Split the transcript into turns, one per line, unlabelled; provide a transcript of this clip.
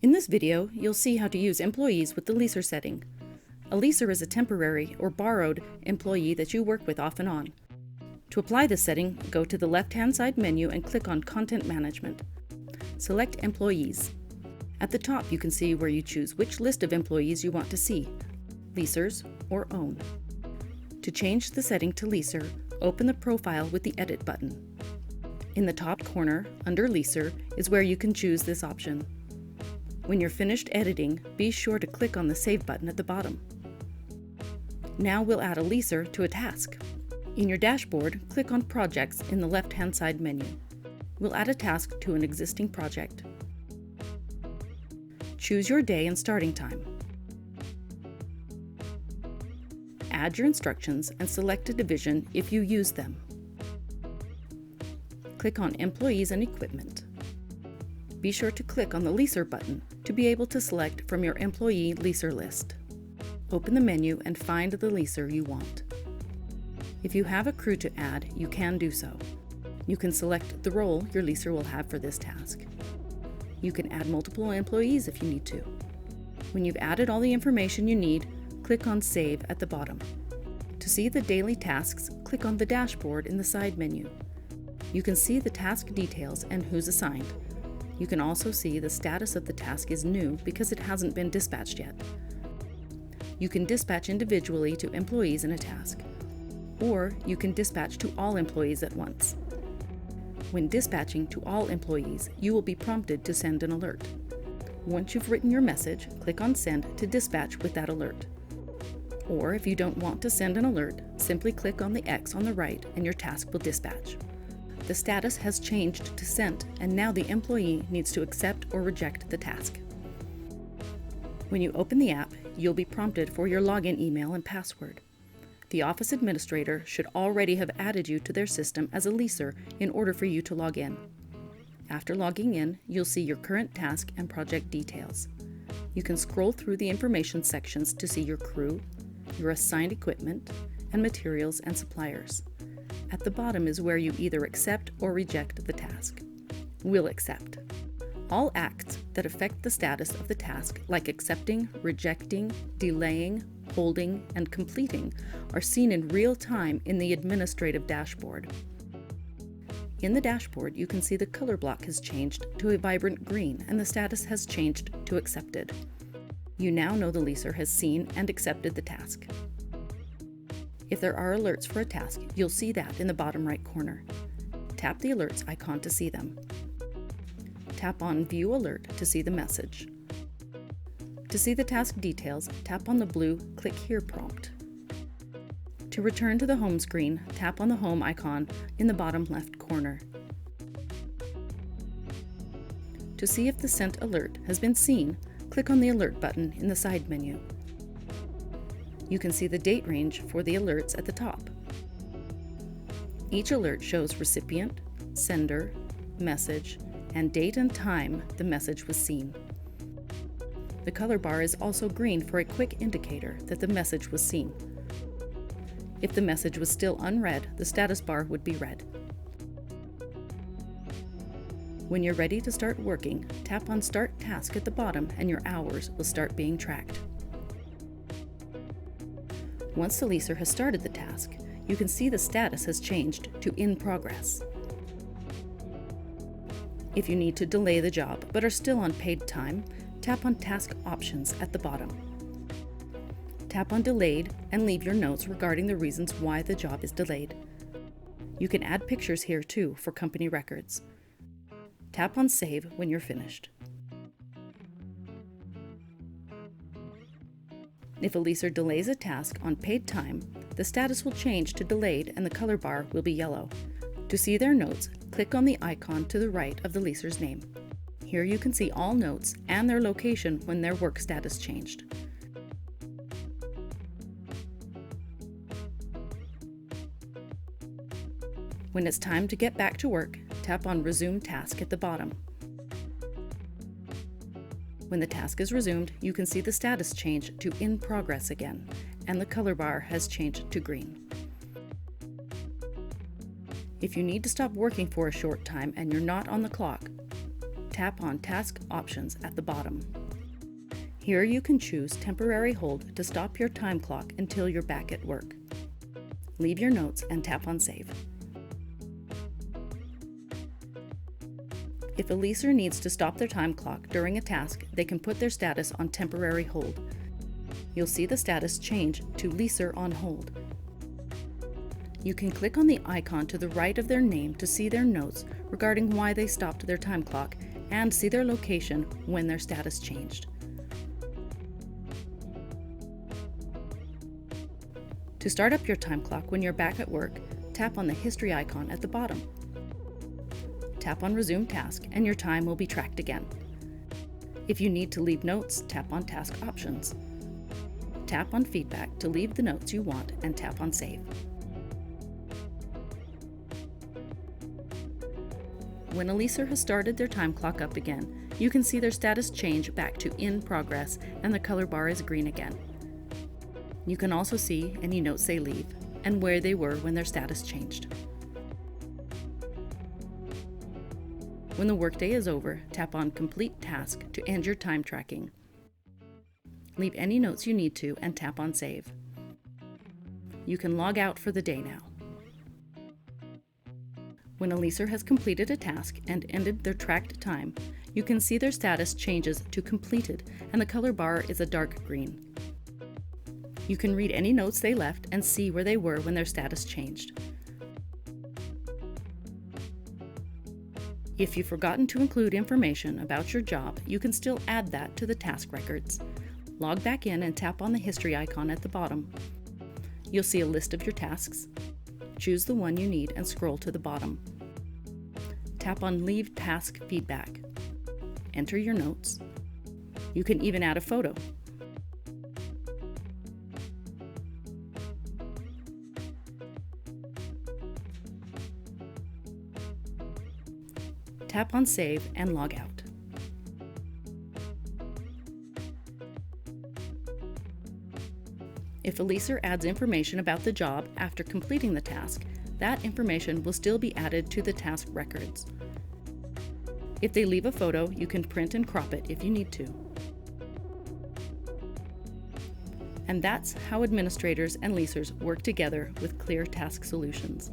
In this video, you'll see how to use employees with the leaser setting. A leaser is a temporary or borrowed employee that you work with off and on. To apply this setting, go to the left-hand side menu and click on Content Management. Select Employees. At the top, you can see where you choose which list of employees you want to see, leasers or own. To change the setting to leaser, open the profile with the Edit button. In the top corner, under Leaser, is where you can choose this option. When you're finished editing, be sure to click on the Save button at the bottom. Now we'll add a leaser to a task. In your dashboard, click on Projects in the left-hand side menu. We'll add a task to an existing project. Choose your day and starting time. Add your instructions and select a division if you use them. Click on Employees and Equipment. Be sure to click on the Leaser button to be able to select from your employee leaser list. Open the menu and find the leaser you want. If you have a crew to add, you can do so. You can select the role your leaser will have for this task. You can add multiple employees if you need to. When you've added all the information you need, click on Save at the bottom. To see the daily tasks, click on the dashboard in the side menu. You can see the task details and who's assigned. You can also see the status of the task is new because it hasn't been dispatched yet. You can dispatch individually to employees in a task, or you can dispatch to all employees at once. When dispatching to all employees, you will be prompted to send an alert. Once you've written your message, click on Send to dispatch with that alert. Or if you don't want to send an alert, simply click on the X on the right and your task will dispatch. The status has changed to Sent, and now the employee needs to accept or reject the task. When you open the app, you'll be prompted for your login email and password. The office administrator should already have added you to their system as a leaser in order for you to log in. After logging in, you'll see your current task and project details. You can scroll through the information sections to see your crew, your assigned equipment, and materials and suppliers. At the bottom is where you either accept or reject the task. We'll accept. All acts that affect the status of the task, like accepting, rejecting, delaying, holding, and completing, are seen in real time in the administrative dashboard. In the dashboard, you can see the color block has changed to a vibrant green and the status has changed to accepted. You now know the leaser has seen and accepted the task. If there are alerts for a task, you'll see that in the bottom right corner. Tap the alerts icon to see them. Tap on View Alert to see the message. To see the task details, tap on the blue Click Here prompt. To return to the home screen, tap on the home icon in the bottom left corner. To see if the sent alert has been seen, click on the Alert button in the side menu. You can see the date range for the alerts at the top. Each alert shows recipient, sender, message, and date and time the message was seen. The color bar is also green for a quick indicator that the message was seen. If the message was still unread, the status bar would be red. When you're ready to start working, tap on Start Task at the bottom and your hours will start being tracked. Once the leaser has started the task, you can see the status has changed to In Progress. If you need to delay the job but are still on paid time, tap on Task Options at the bottom. Tap on Delayed and leave your notes regarding the reasons why the job is delayed. You can add pictures here too for company records. Tap on Save when you're finished. If a leaser delays a task on paid time, the status will change to delayed and the color bar will be yellow. To see their notes, click on the icon to the right of the leaser's name. Here you can see all notes and their location when their work status changed. When it's time to get back to work, tap on Resume Task at the bottom. When the task is resumed, you can see the status change to In Progress again, and the color bar has changed to green. If you need to stop working for a short time and you're not on the clock, tap on Task Options at the bottom. Here you can choose Temporary Hold to stop your time clock until you're back at work. Leave your notes and tap on Save. If a leaser needs to stop their time clock during a task, they can put their status on Temporary Hold. You'll see the status change to Leaser on Hold. You can click on the icon to the right of their name to see their notes regarding why they stopped their time clock and see their location when their status changed. To start up your time clock when you're back at work, tap on the history icon at the bottom. Tap on Resume Task and your time will be tracked again. If you need to leave notes, tap on Task Options. Tap on Feedback to leave the notes you want and tap on Save. When a leaser has started their time clock up again, you can see their status change back to In Progress and the color bar is green again. You can also see any notes they leave and where they were when their status changed. When the workday is over, tap on Complete Task to end your time tracking. Leave any notes you need to and tap on Save. You can log out for the day now. When a leaser has completed a task and ended their tracked time, you can see their status changes to Completed and the color bar is a dark green. You can read any notes they left and see where they were when their status changed. If you've forgotten to include information about your job, you can still add that to the task records. Log back in and tap on the history icon at the bottom. You'll see a list of your tasks. Choose the one you need and scroll to the bottom. Tap on Leave Task Feedback. Enter your notes. You can even add a photo. Tap on Save and log out. If a leaser adds information about the job after completing the task, that information will still be added to the task records. If they leave a photo, you can print and crop it if you need to. And that's how administrators and leasers work together with Clear Task Solutions.